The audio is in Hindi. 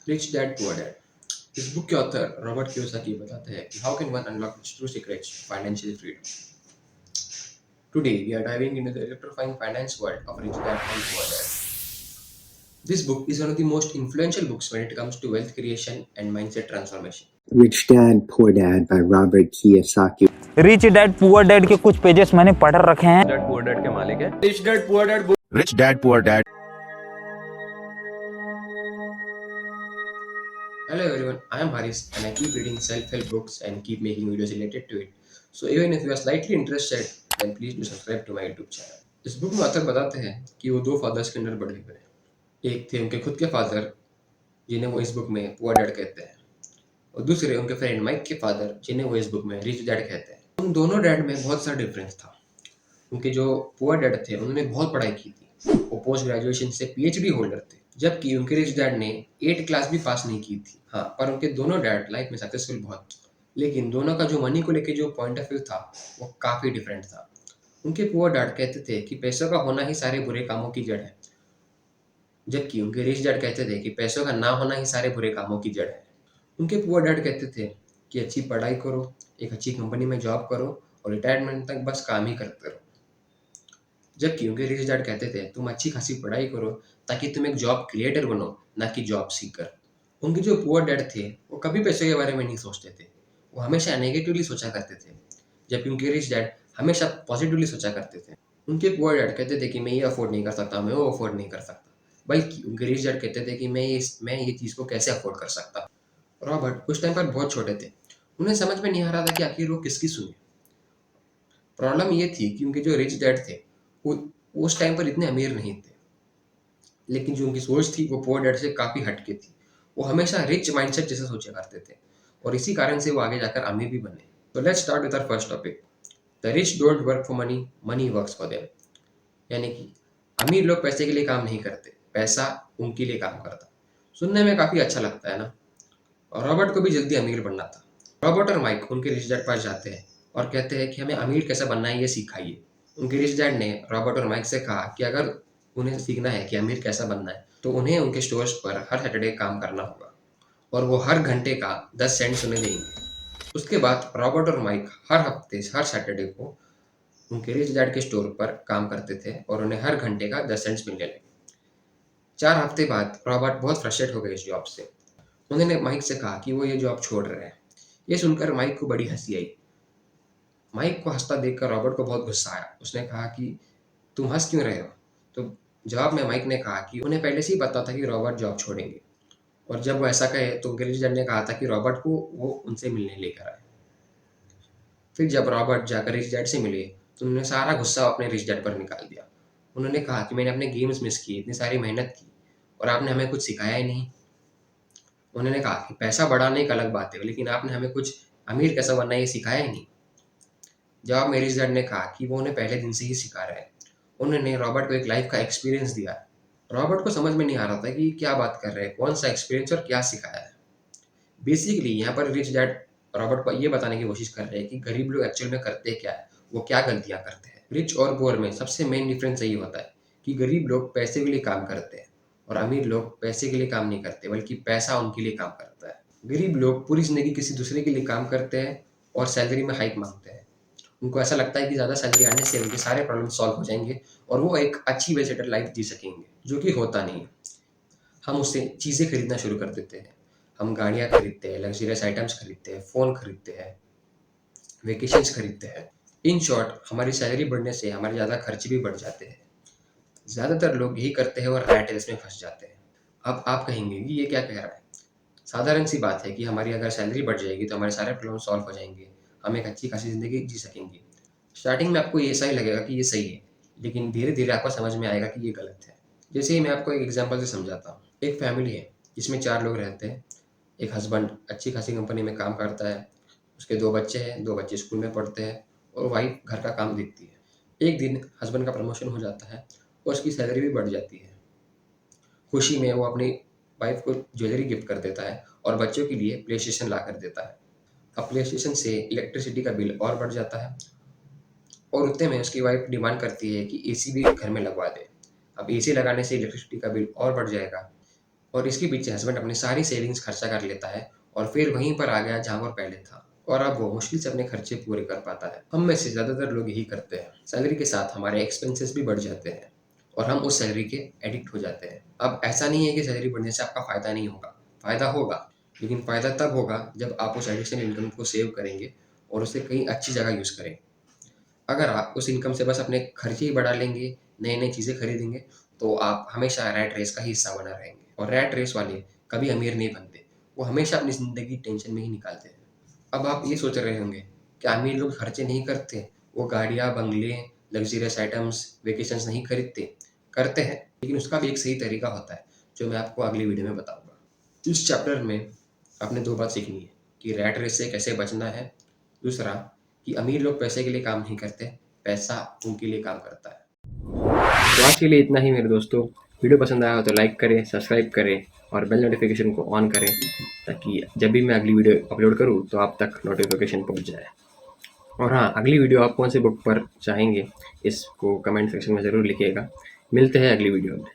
Rich dad poor dad. इस बुक के ऑथर रॉबर्ट कियोसाकी बताते हैं कि how can one unlock its true secrets financial freedom. Today we are diving into the electrifying finance world of Rich Dad and Poor Dad. This book is one of the most influential books when it comes to wealth creation and mindset transformation. Rich Dad, Poor Dad by Robert Kiyosaki. Rich dad poor dad के कुछ पेजेस मैंने पढ़ रखे हैं। डैड पुअर डैड के मालिक है। Rich Dad Poor Dad book. Rich Dad Poor Dad. Hello everyone, I am Haris and I keep reading self-help books and keep making videos related to it. So even if you are slightly interested, then please do subscribe to my YouTube channel. इस बुक में ऑथर बताते हैं कि वो दो फादर्स के अंदर बड़े हुए। एक थे उनके खुद के फादर जिन्हें वो इस बुक में पुअर डैड कहते हैं, और दूसरे उनके फ्रेंड माइक के फादर जिन्हें वो इस बुक में रिच डैड कहते हैं। उन दोनों डैड में बहुत सारा डिफरेंस था। उनके जो पुअर डैड थे उन्होंने बहुत पढ़ाई की थी, वो पोस्ट ग्रेजुएशन से पीएचडी होल्डर थे, जबकि उनके रिच डैड ने 8 क्लास भी पास नहीं की थी। हाँ, पर उनके दोनों डैड लाइफ में सक्सेसफुल बहुत, लेकिन दोनों का जो मनी को लेके जो पॉइंट ऑफ व्यू था वो काफ़ी डिफरेंट था। उनके पुअर डैड कहते थे कि पैसों का होना ही सारे बुरे कामों की जड़ है, जबकि उनके रिच डैड कहते थे कि पैसों का ना होना ही सारे बुरे कामों की जड़ है। उनके पुअर डैड कहते थे कि अच्छी पढ़ाई करो, एक अच्छी कंपनी में जॉब करो और रिटायरमेंट तक बस काम ही करते रहो, जबकि उनके रिच डैड कहते थे तुम अच्छी खासी पढ़ाई करो ताकि तुम एक जॉब क्रिएटर बनो, ना कि जॉब सीकर। उनके जो पुअर डैड थे वो कभी पैसे के बारे में नहीं सोचते थे, वो हमेशा नेगेटिवली सोचा करते थे, जबकि उनके रिच डैड हमेशा पॉजिटिवली सोचा करते थे। उनके पुअर डैड कहते थे कि मैं ये अफोर्ड नहीं कर सकता, मैं वो अफोर्ड नहीं कर सकता, बल्कि उनके रिच डैड कहते थे कि मैं ये चीज़ को कैसे अफोर्ड कर सकता। रॉबर्ट उस टाइम पर बहुत छोटे थे, उन्हें समझ में नहीं आ रहा था कि आखिर वो किसकी सुने। प्रॉब्लम ये थी कि उनके जो रिच डैड थे वो उस टाइम पर इतने अमीर नहीं थे, लेकिन जो उनकी सोच थी वो पुअर डैड से काफ़ी हटके थी। वो हमेशा रिच माइंडसेट जैसे सोचा करते थे, और इसी कारण से वो आगे जाकर अमीर भी बने। तो let's start with our first topic, the rich don't work for money, money works for them. यानी कि अमीर लोग पैसे के लिए काम नहीं करते, पैसा उनके लिए काम करता। सुनने में काफ़ी अच्छा लगता है ना। और रॉबर्ट को भी जल्दी अमीर बनना था। रॉबर्ट और माइक उनके रिच डैड पास जाते हैं और कहते हैं कि हमें अमीर कैसे बनना है ये सिखाइए। उनके रिच डैड ने रॉबर्ट और माइक से कहा कि अगर उन्हें सीखना है कि अमीर कैसा बनना है तो उन्हें उनके स्टोर्स पर हर सैटरडे काम करना होगा, और वो हर घंटे का 10 सेंट्स उन्हें देंगे। उसके बाद रॉबर्ट और माइक हर हफ्ते हर सैटरडे को उनके रिच डैड के स्टोर पर काम करते थे और उन्हें हर घंटे का 10 सेंट्स मिलने लगे। 4 हफ्ते बाद रॉबर्ट बहुत फ्रस्ट्रेट हो गए इस जॉब से। उन्होंने माइक से कहा कि वो ये जॉब छोड़ रहे हैं। ये सुनकर माइक को बड़ी हंसी आई। माइक को हंसता देखकर रॉबर्ट को बहुत गुस्सा आया। उसने कहा कि तुम हंस क्यों रहे हो? तो जवाब में माइक ने कहा कि उन्हें पहले से ही पता था कि रॉबर्ट जॉब छोड़ेंगे, और जब वो ऐसा कहे तो उनके रिच डैड ने कहा था कि रॉबर्ट को वो उनसे मिलने लेकर आए। फिर जब रॉबर्ट जाकर रिच डैड से मिले तो उन्होंने सारा गुस्सा अपने रिच डैड पर निकाल दिया। उन्होंने कहा कि मैंने अपने गेम्स मिस किए, इतनी सारी मेहनत की, और आपने हमें कुछ सिखाया ही नहीं। उन्होंने कहा कि पैसा बढ़ाने एक अलग बात है, लेकिन आपने हमें कुछ अमीर कैसा बनना है ये सिखाया ही नहीं। जवाब में रिच डैड ने कहा कि वो उन्हें पहले दिन से ही सिखा रहे हैं। उन्होंने रॉबर्ट को एक लाइफ का एक्सपीरियंस दिया। रॉबर्ट को समझ में नहीं आ रहा था कि क्या बात कर रहे हैं, कौन सा एक्सपीरियंस और क्या सिखाया है। बेसिकली यहाँ पर रिच डैड रॉबर्ट को ये बताने की कोशिश कर रहे हैं कि गरीब लोग एक्चुअल में करते क्या है, वो क्या गलतियाँ करते हैं। रिच और पुअर में सबसे मेन डिफरेंस यही होता है कि गरीब लोग पैसे के लिए काम करते हैं और अमीर लोग पैसे के लिए काम नहीं करते, बल्कि पैसा उनके लिए काम करता है। गरीब लोग पूरी जिंदगी किसी दूसरे के लिए काम करते हैं और सैलरी में हाइक मांगते हैं। उनको ऐसा लगता है कि ज़्यादा सैलरी आने से उनके सारे प्रॉब्लम सॉल्व हो जाएंगे और वो एक अच्छी वेल सेटल लाइफ जी सकेंगे, जो कि होता नहीं है। हम उससे चीज़ें खरीदना शुरू कर देते हैं। हम गाड़ियाँ खरीदते हैं, लग्जरियस आइटम्स खरीदते हैं, फ़ोन खरीदते हैं, वेकेशंस खरीदते हैं। इन शॉर्ट, हमारी सैलरी बढ़ने से हमारे ज़्यादा खर्च भी बढ़ जाते हैं। ज़्यादातर लोग यही करते हैं और रैट रेस में फंस जाते हैं। अब आप कहेंगे कि ये क्या कह रहा है? साधारण सी बात है कि हमारी अगर सैलरी बढ़ जाएगी तो हमारे सारे प्रॉब्लम सॉल्व हो जाएंगे, हम एक अच्छी खासी ज़िंदगी जी सकेंगे। स्टार्टिंग में आपको ये ऐसा ही लगेगा कि ये सही है, लेकिन धीरे धीरे आपको समझ में आएगा कि ये गलत है। जैसे ही मैं आपको एक एग्जांपल से समझाता हूँ। एक फैमिली है जिसमें 4 लोग रहते हैं। एक हस्बैंड अच्छी खासी कंपनी में काम करता है, उसके 2 बच्चे हैं, 2 बच्चे स्कूल में पढ़ते हैं, और वाइफ घर का काम देखती है। एक दिन हस्बैंड का प्रमोशन हो जाता है और उसकी सैलरी भी बढ़ जाती है। खुशी में वो अपनी वाइफ को ज्वेलरी गिफ्ट कर देता है और बच्चों के लिए प्ले स्टेशन ला कर देता है। अब प्ले स्टेशन से इलेक्ट्रिसिटी का बिल और बढ़ जाता है, और उतने में उसकी वाइफ डिमांड करती है कि एसी भी घर में लगवा दे। अब एसी लगाने से इलेक्ट्रिसिटी का बिल और बढ़ जाएगा। और इसके पीछे हस्बैंड अपनी सारी सेविंग्स खर्चा कर लेता है और फिर वहीं पर आ गया जहाँ पर पहले था, और अब वो मुश्किल से अपने खर्चे पूरे कर पाता है। हम में से ज़्यादातर लोग यही करते हैं। सैलरी के साथ हमारे एक्सपेंसेस भी बढ़ जाते हैं और हम उस सैलरी के एडिक्ट हो जाते हैं। अब ऐसा नहीं है कि सैलरी बढ़ने से आपका फ़ायदा नहीं होगा, फ़ायदा होगा, लेकिन फ़ायदा तब होगा जब आप उस एडिशनल इनकम को सेव करेंगे और उसे कहीं अच्छी जगह यूज़ करें। अगर आप उस इनकम से बस अपने खर्चे ही बढ़ा लेंगे, नई-नई चीज़ें खरीदेंगे, तो आप हमेशा रैट रेस का ही हिस्सा बना रहेंगे। और रैट रेस वाले कभी अमीर नहीं बनते, वो हमेशा अपनी ज़िंदगी टेंशन में ही निकालते हैं। अब आप ये सोच रहे होंगे, क्या अमीर लोग खर्चे नहीं करते? वो गाड़ियाँ, बंगले, लग्ज़रियस आइटम्स, वेकेशंस नहीं खरीदते? करते हैं, लेकिन उसका भी एक सही तरीका होता है, जो मैं आपको अगली वीडियो में बताऊँगा। इस चैप्टर में आपने 2 बात सीखनी है कि रैट रेस से कैसे बचना है, दूसरा कि अमीर लोग पैसे के लिए काम नहीं करते, पैसा उनके लिए काम करता है। तो आज के लिए इतना ही मेरे दोस्तों। वीडियो पसंद आया हो तो लाइक करें, सब्सक्राइब करें और बेल नोटिफिकेशन को ऑन करें, ताकि जब भी मैं अगली वीडियो अपलोड करूँ तो आप तक नोटिफिकेशन पहुँच जाए। और हाँ, अगली वीडियो आप कौन से बुक पर चाहेंगे, इसको कमेंट सेक्शन में ज़रूर लिखिएगा। मिलते हैं अगली वीडियो में।